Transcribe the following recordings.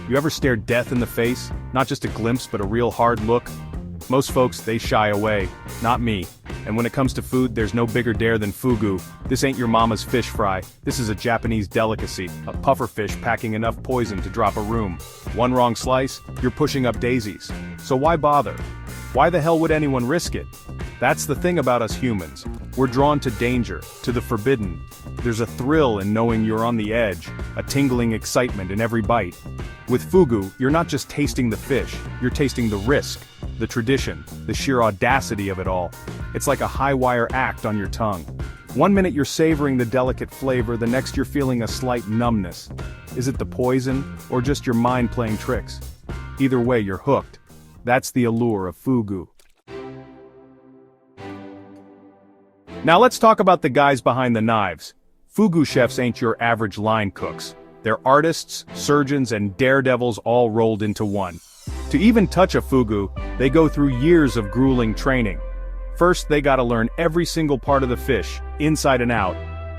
You ever stare death in the face? Not just a glimpse but a real hard look? Most folks, they shy away. Not me. And when it comes to food, there's no bigger dare than fugu. This ain't your mama's fish fry. This is a Japanese delicacy, a puffer fish packing enough poison to drop a room. One wrong slice, you're pushing up daisies. So why bother? Why the hell would anyone risk it? That's the thing about us humans. We're drawn to danger, to the forbidden. There's a thrill in knowing you're on the edge, a tingling excitement in every bite. With fugu, you're not just tasting the fish, you're tasting the risk, the tradition, the sheer audacity of it all. It's like a high-wire act on your tongue. One minute you're savoring the delicate flavor, the next you're feeling a slight numbness. Is it the poison, or just your mind playing tricks? Either way, you're hooked. That's the allure of fugu. Now let's talk about the guys behind the knives. Fugu chefs ain't your average line cooks. They're artists, surgeons, and daredevils all rolled into one. To even touch a fugu, they go through years of grueling training. First, they gotta learn every single part of the fish, inside and out.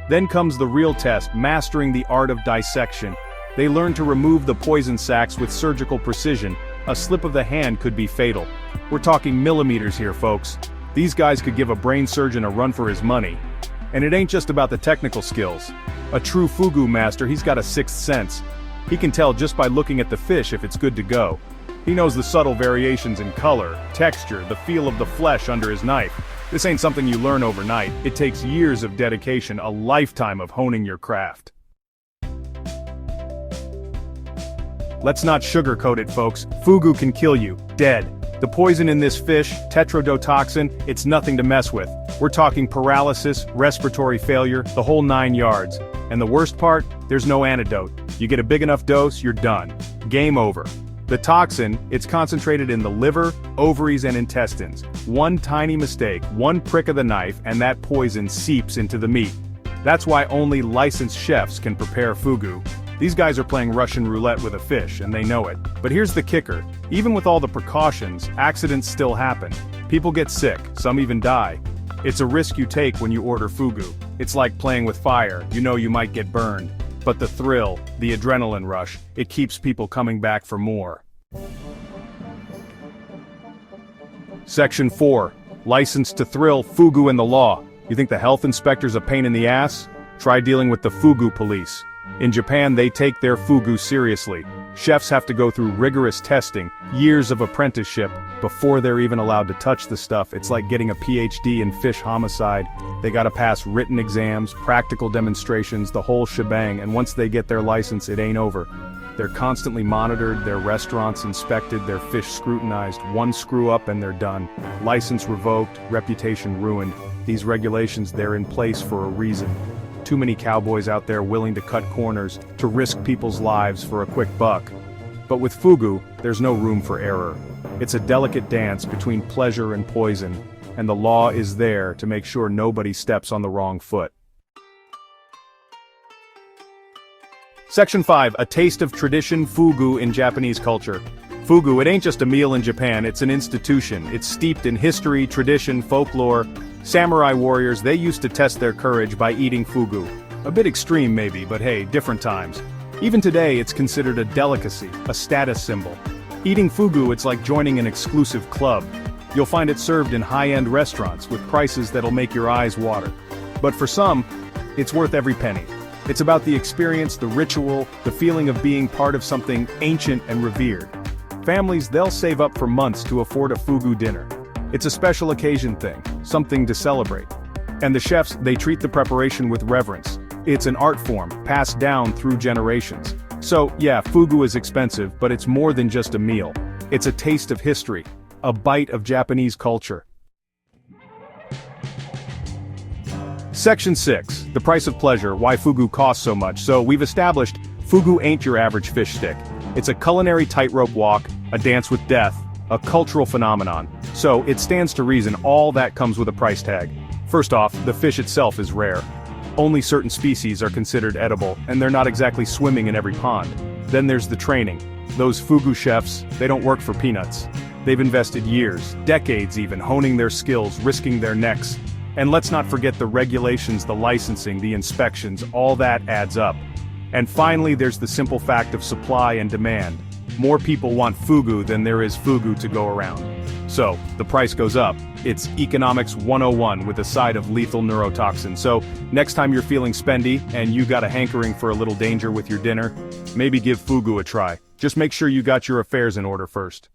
Then comes the real test, mastering the art of dissection. They learn to remove the poison sacs with surgical precision. A slip of the hand could be fatal. We're talking millimeters here, folks. These guys could give a brain surgeon a run for his money. And it ain't just about the technical skills. A true fugu master, he's got a sixth sense. He can tell just by looking at the fish if it's good to go. He knows the subtle variations in color, texture, the feel of the flesh under his knife. This ain't something you learn overnight. It takes years of dedication, a lifetime of honing your craft. Let's not sugarcoat it, folks. Fugu can kill you, dead. The poison in this fish, Toxin, it's nothing to mess with. We're talking paralysis, respiratory failure, the whole 9 yards. And the worst part, there's no antidote. You get a big enough dose, you're done. Game over. The toxin, it's concentrated in the liver, ovaries, and intestines. One tiny mistake, one prick of the knife, and that poison seeps into the meat. That's why only licensed chefs can prepare fugu. These guys are playing Russian roulette with a fish, and they know it. But here's the kicker. Even with all the precautions, accidents still happen. People get sick, some even die. It's a risk you take when you order fugu. It's like playing with fire, you know you might get burned. But the thrill, the adrenaline rush, it keeps people coming back for more. Section 4. License to thrill, fugu and the law. You think the health inspector's a pain in the ass? Try dealing with the fugu police. In Japan, they take their fugu seriously. Chefs have to go through rigorous testing, years of apprenticeship, before they're even allowed to touch the stuff. It's like getting a PhD in fish homicide. They gotta pass written exams, practical demonstrations, the whole shebang, and once they get their license, it ain't over. They're constantly monitored, their restaurants inspected, their fish scrutinized. One screw up and they're done. License revoked, reputation ruined. These regulations, they're in place for a reason. Too many cowboys out there willing to cut corners, to risk people's lives for a quick buck. But with fugu, there's no room for error. It's a delicate dance between pleasure and poison, and the law is there to make sure nobody steps on the wrong foot. Section 5. A taste of tradition, fugu in Japanese culture. Fugu, it ain't just a meal in Japan, it's an institution. It's steeped in history, tradition, folklore. Samurai warriors, they used to test their courage by eating fugu. A bit extreme maybe, but hey, different times. Even today, it's considered a delicacy, a status symbol. Eating fugu, it's like joining an exclusive club. You'll find it served in high-end restaurants with prices that'll make your eyes water. But for some, it's worth every penny. It's about the experience, the ritual, the feeling of being part of something ancient and revered. Families, they'll save up for months to afford a fugu dinner. It's a special occasion thing, something to celebrate. And the chefs, they treat the preparation with reverence. It's an art form, passed down through generations. So, yeah, fugu is expensive, but it's more than just a meal. It's a taste of history, a bite of Japanese culture. Section 6. The price of pleasure, why fugu costs so much. So, we've established, fugu ain't your average fish stick. It's a culinary tightrope walk, a dance with death, a cultural phenomenon. So, it stands to reason all that comes with a price tag. First off, the fish itself is rare. Only certain species are considered edible, and they're not exactly swimming in every pond. Then there's the training. Those fugu chefs, they don't work for peanuts. They've invested years, decades even, honing their skills, risking their necks. And let's not forget the regulations, the licensing, the inspections, all that adds up. And finally, there's the simple fact of supply and demand. More people want fugu than there is fugu to go around. So, the price goes up. It's Economics 101 with a side of lethal neurotoxin. So, next time you're feeling spendy and you got a hankering for a little danger with your dinner, maybe give fugu a try. Just make sure you got your affairs in order first.